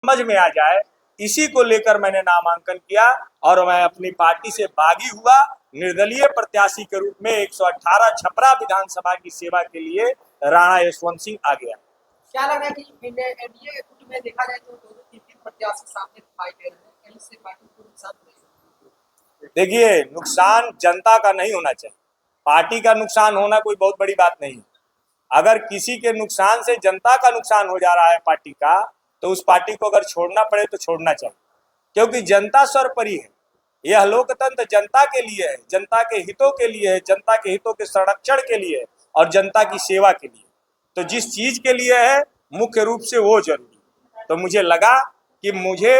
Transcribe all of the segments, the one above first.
समझ में आ जाए, इसी को लेकर मैंने नामांकन किया और मैं अपनी पार्टी से बागी हुआ। निर्दलीय प्रत्याशी के रूप में 118 छपरा विधानसभा की सेवा के लिए राणा यशवंत सिंह आ गया। क्या लग रहा है कि एनडीए गुट में देखा जाए तो दो तीन प्रत्याशी सामने दिखाई दे रहे हैं, कहीं से पार्टी को नुकसान नहीं? देखिए, नुकसान जनता का नहीं होना चाहिए, पार्टी का नुकसान होना कोई बहुत बड़ी बात नहीं। अगर किसी के नुकसान से जनता का नुकसान हो जा रहा है पार्टी का, तो उस पार्टी को अगर छोड़ना पड़े तो छोड़ना चाहिए, क्योंकि जनता सर्वोपरि है। यह लोकतंत्र जनता के लिए है, जनता के हितों के लिए है, जनता के हितों के संरक्षण के लिए और जनता की सेवा के लिए। तो जिस चीज के लिए है मुख्य रूप से वो जरूरी। तो मुझे लगा कि मुझे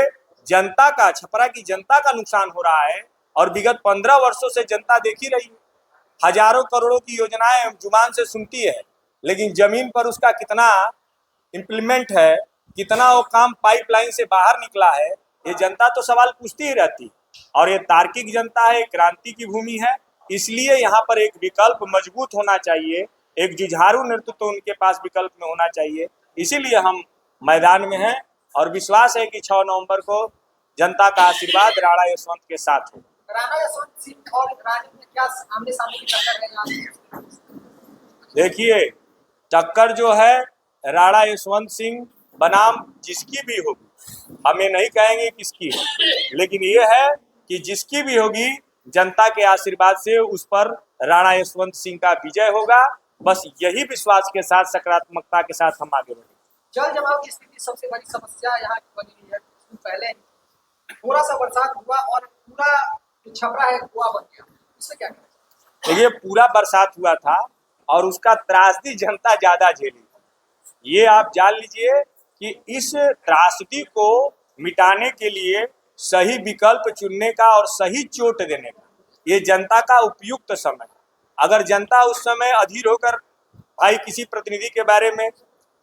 जनता का, छपरा की जनता का नुकसान हो रहा है और विगत 15 वर्षों से जनता देख ही रही है। हजारों करोड़ों की योजनाएं जुबान से सुनती है, लेकिन जमीन पर उसका कितना इम्प्लीमेंट है, कितना वो काम पाइपलाइन से बाहर निकला है, ये जनता तो सवाल पूछती ही रहती। और ये तार्किक जनता है, क्रांति की भूमि है, इसलिए यहाँ पर एक विकल्प मजबूत होना चाहिए, एक जुझारू नेतृत्व तो उनके पास विकल्प में होना चाहिए। इसीलिए हम मैदान में हैं और विश्वास है कि 6 नवंबर को जनता का आशीर्वाद राणा यशवंत के साथ हो। राणा यशवंत सिंह और राजद में क्या आमने सामने की टक्कर है? देखिए, टक्कर जो है राणा यशवंत सिंह बनाम जिसकी भी होगी, हम ये नहीं कहेंगे किसकी है, लेकिन ये है कि जिसकी भी होगी जनता के आशीर्वाद से उस पर राणा यशवंत सिंह का विजय होगा। बस यही विश्वास के साथ, सकारात्मकता के साथ हम आगे बढ़ेंगे। जल जमाव की स्थिति सबसे बड़ी समस्या यहाँ की बनी हुई है। पहले थोड़ा सा बरसात हुआ और पूरा छपरा है कुआं बन गया, इससे क्या करें? देखिए, पूरा बरसात हुआ था और उसका त्रासदी जनता ज्यादा झेली। ये आप जान लीजिए कि इस त्रासदी को मिटाने के लिए सही विकल्प चुनने का और सही चोट देने का ये जनता का उपयुक्त समय है। अगर जनता उस समय अधीर होकर भाई किसी प्रतिनिधि के बारे में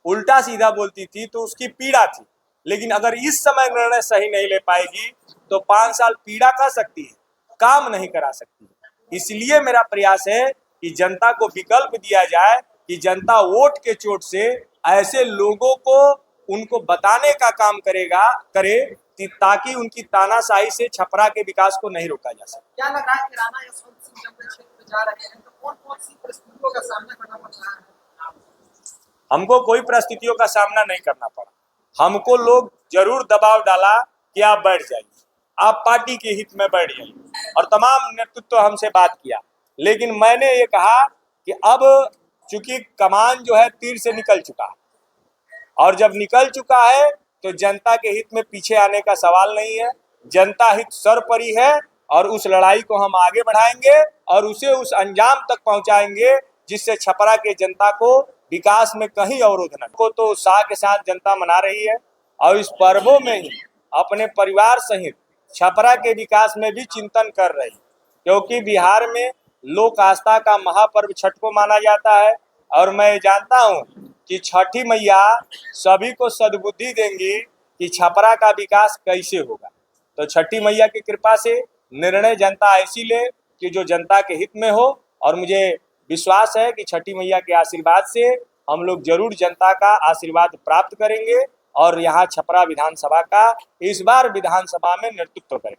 उल्टा सीधा बोलती थी तो उसकी पीड़ा थी, लेकिन अगर इस समय निर्णय सही नहीं ले पाएगी तो 5 साल पीड़ा कर सकती है, काम नहीं करा सकती। इसलिए मेरा प्रयास है कि जनता को विकल्प दिया जाए, कि जनता वोट के चोट से ऐसे लोगों को उनको बताने का काम करे ताकि उनकी तानाशाही से छपरा के विकास को नहीं रोका जा सके। क्या लग रहा है कि राणा यशवंत सिंह जब क्षेत्र में जा रहे हैं तो कौन-कौन सी परिस्थितियों का सामना करना पड़ रहा है? हमको कोई परिस्थितियों का सामना नहीं करना पड़ा। हमको लोग जरूर दबाव डाला कि आप बैठ जाइए, आप पार्टी के हित में बैठ जाइए, और तमाम नेतृत्व हमसे बात किया, लेकिन मैंने ये कहा कि अब चूंकि कमान जो है तीर से निकल चुका है और जब निकल चुका है तो जनता के हित में पीछे आने का सवाल नहीं है। जनता हित सर्वोपरि है और उस लड़ाई को हम आगे बढ़ाएंगे और उसे उस अंजाम तक पहुंचाएंगे जिससे छपरा के जनता को विकास में कहीं अवरोध न हो। तो उत्साह के साथ जनता मना रही है और इस पर्वों में ही अपने परिवार सहित छपरा के विकास में भी चिंतन कर रही, क्योंकि बिहार में लोक आस्था का महापर्व छठ को माना जाता है और मैं जानता हूँ कि छठी मैया सभी को सद्बुद्धि देंगी कि छपरा का विकास कैसे होगा। तो छठी मैया की कृपा से निर्णय जनता ऐसी ले कि जो जनता के हित में हो, और मुझे विश्वास है कि छठी मैया के आशीर्वाद से हम लोग जरूर जनता का आशीर्वाद प्राप्त करेंगे और यहाँ छपरा विधानसभा का इस बार विधानसभा में नेतृत्व करेंगे।